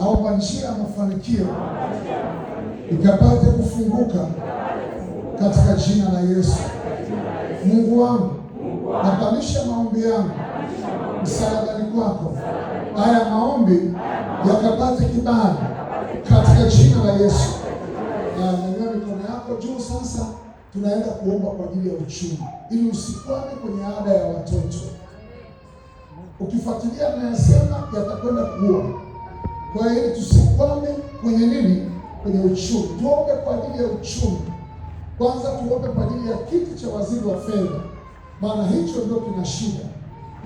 naomba njia ya mafanikio ikapate kufunguka katika jina la Yesu. Mungu wangu, napandisha maombi yangu msalabani kwako. Haya maombi yakapate kibali katika jina la Yesu. Nyanyua mikono yako juu sasa. Tunaenda kuomba kwa ajili ya uchumi, ili usikwame kwenye ada ya watoto. Ukifuatilia tunayasema yatakwenda kuwa. Kwa hiyo tusikwame kwenye nini? Kwenye uchumi. Tuombe kwa ajili ya uchumi. Kwanza tuombe kwa ajili ya kiti cha waziri wa fedha, maana hicho ndio kina shida.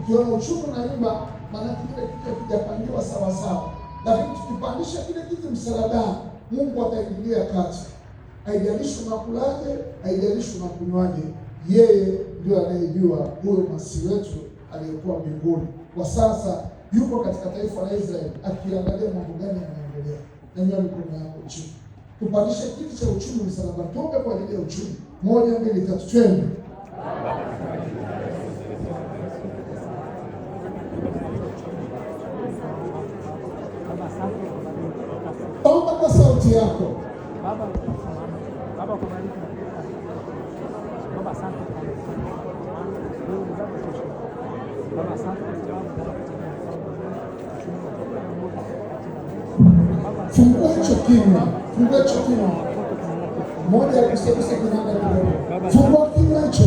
Ukiona uchumi unaiba, maana kile kiti hakijapangiwa sawa sawa. Lakini tukipandisha kile kiti msalabani, Mungu ataingilia kati. Haijalishi unakulaje, haijalishi unakunywaje, yeye ndio anayejua. Huyo Masihi wetu aliyekuwa mbinguni kwa sasa yuko katika taifa la Israeli akiangalia mambo gani yanaendelea. Nyanyua mikono yako juu. Tupandishe kiti cha uchumi msalabani. Tuombe kwa ajili ya uchumi. 1, 2, 3, twende. Omba kwa sauti yako. Baba kubariki. Baba asante. Baba asante. Fungua hicho kinywa. Fungua hicho kinywa. Moja ya kusegusa kinanda kidogo. Fungua kinywa hicho.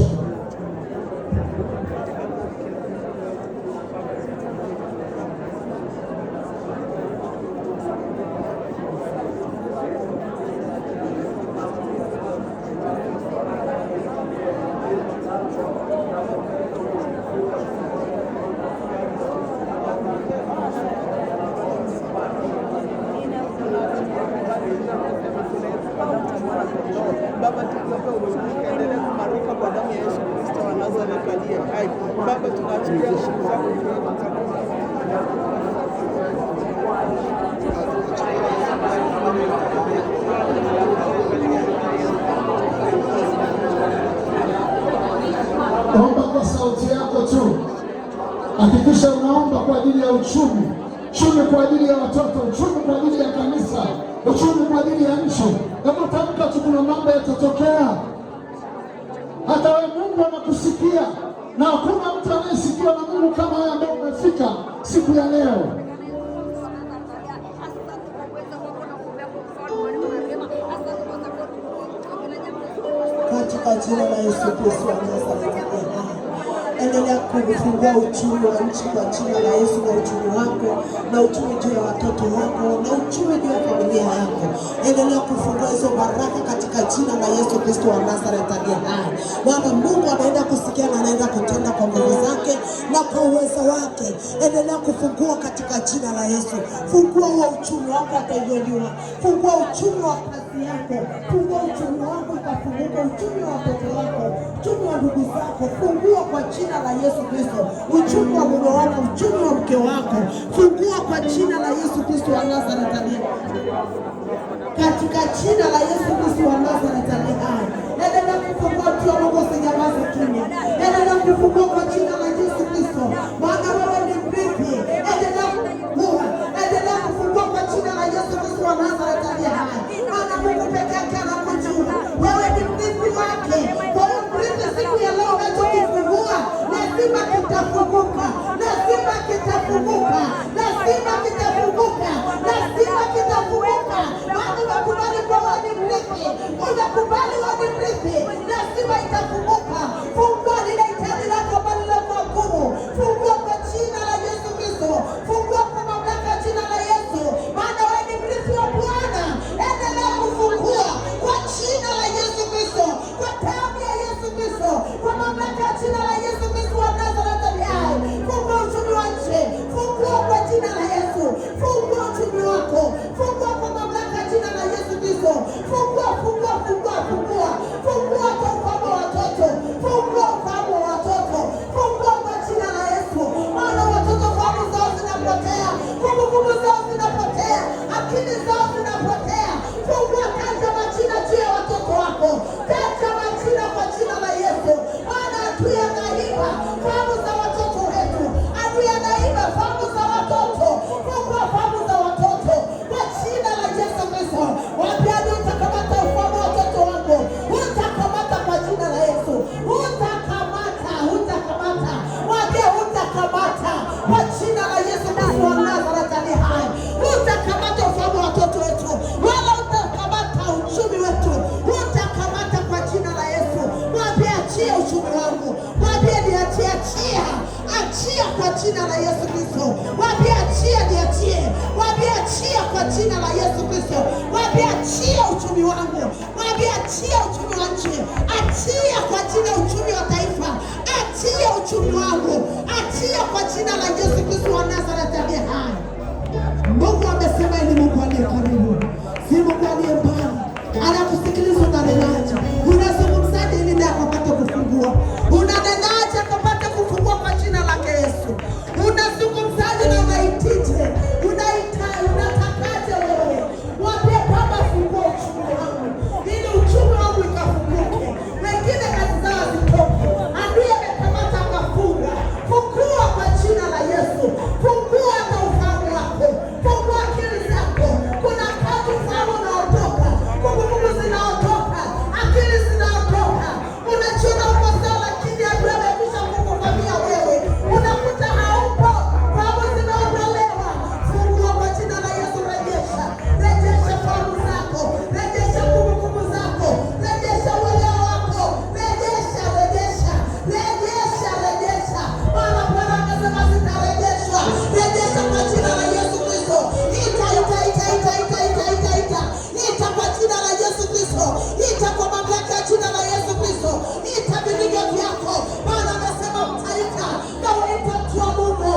Baba, tunaomba uendelee kumarika kwa damu ya Yesu Kristo wa Nazareti aliye hai. Baba, tunaachilia shukrani zako Omba kwa sauti yako tu. Hakikisha unaomba kwa ajili ya uchumi. Uchumi kwa ajili ya watoto, uchumi kwa ajili ya kanisa, uchumi kwa ajili ya nchi. Kama tamka tu, kuna mambo yatatokea. Hata wewe Mungu anakusikia, na hakuna mtu anayesikiwa na Mungu kama wewe ambaye umefika siku ya leo. Katika jina la Yesu Kristo wa Nazareti, endelea kufungua uchumi wa nchi kwa jina la Yesu, na uchumi wako na uchumi juu ya watoto wako na uchumi juu ya familia yako. Endelea kufungua hizo baraka katika jina la Yesu Kristo wa Nazareti aliye hai. Bwana Mungu anaenda kusikia na anaenda kutenda kwa nguvu zake na kwa uwezo wake. Endelea kufungua katika jina la Yesu. Fungua huo uchumi wako atainuliwa. Fungua uchumi wa kazi yako. Fungua uchumi wako utafunguka, uchumi wa watoto wako, uchumi wa ndugu zako. Fungua kwa jina la Yesu Kristo. Uchumi wa mume wako, uchumi wa mke wako. Fungua kwa jina la Yesu Kristo wa Nazareti aliye hai. Katika jina la Yesu Kristo wa Nazareti aliye hai. Endelea kufungua tu wa Mungu, usinyamaze kimya. Endelea kufungua kwa jina la Yesu Kristo. Maana wewe ni mrithi. Endelea kufungua. Endelea kufungua kwa jina la Yesu Kristo wa Nazareti aliye hai. Maana Mungu pekee yake anakujua. Wewe ni mrithi wake. Kwa hiyo mrithi, siku ya leo unachokifungua lazima kitafunguka. Lazima kitafunguka. Lazima kitafunguka. Lazima kitafunguka. Maana unakubali kwa wewe ni mrithi. Unakubali wewe ni mrithi. Lazima itafunguka. Fungua lile hitaji lako ambalo kwa jina la Yesu Kristo. Mwambie achia uchumi wangu, mwambie achia uchumi wa nchi, achia kwa jina uchumi wa taifa, achia uchumi wangu, achia kwa jina la Yesu Kristo wa Nazareti aliye hai. Mungu amesema ni Mungu aliye karibu, si Mungu aliye mbali. Anakusikiliza unanenaje? Unazungumzaje ili ndiye akapate kufungua? Unanenaje akapate kufungua kwa jina lake Yesu? Unazungumzaje na unaitije? Unatakaje wewe? Mwambie Baba, fungua uchumi wangu ili uchumi wangu ikafunguke. Wengine kazi zao zitoke, adui amekamata akafunga. Fungua kwa jina la Yesu. Fungua hata ufahamu wako, fungua akili zako. Kuna kazi ufahamu unaotoka, kumbukumbu zinaotoka, akili zinaotoka. Unajiona uko sawa, lakini adui amekwisha kukuvamia wewe. Unakuta haupo, fahamu zimeondolewa. Fungua kwa jina la Yesu. Rejesha, rejesha fahamu zako, rejesha kumbukumbu zako, rejesha uelewa wako, rejesha, rejesha, rejesha, rejesha. Bwana anasema zitarejeshwa. Rejesha kwa jina la Yesu Kristo. Ita kwa jina la Yesu Kristo. Ita kwa mamlaka ya jina la Yesu Kristo. Ita vilingo vyako. Bwana anasema mtaita na waita mtu wa Mungu.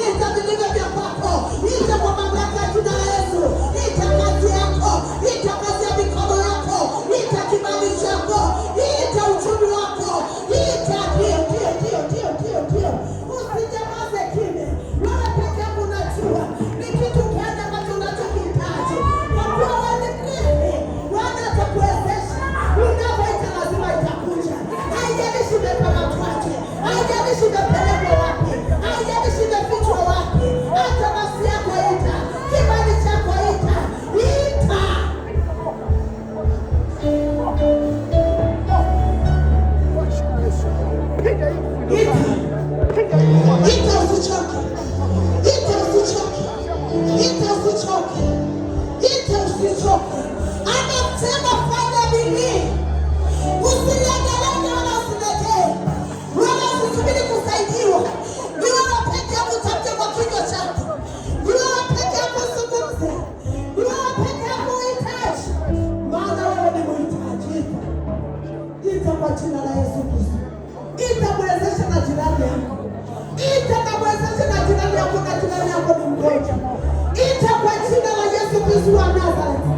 Ita vilingo vya kwako. Ita kwa mamlaka ya jina la Yesu. Ita kazi yako. Ita kazi ya mikono yako. Ita kibali chako. Ita uchumi wako. Ita ndio. Usijamaze kimya. Wewe peke yako unajua ni kitu gani ambacho unachokihitaji. Kwa kuwa wewe ni Kristo, Bwana atakuwezesha. Unapoita lazima itakuja. Haijalishi umekamatwaje, haijalishi umepelekwa wapi, haijalishi umefichwa wapi. Hata nafsi yako ita, kibali chako ita. Ita usichoke. Anasema fanya bidii. Usilegelege wala usilegee. Wala usisubiri kusaidiwa. Ni wewe peke yako utamke kwa kinywa chako. Ni wewe peke yako uzungumze. Ni wewe peke yako uhitaji. Maana wewe ni mhitaji. Ita kwa jina la Yesu Kristo. Ita mwezesha na jirani yako. Ita na mwezesha na jirani yako, na jirani yako ni mgonjwa. Ita kwa jina la Yesu Kristo wa Nazareti.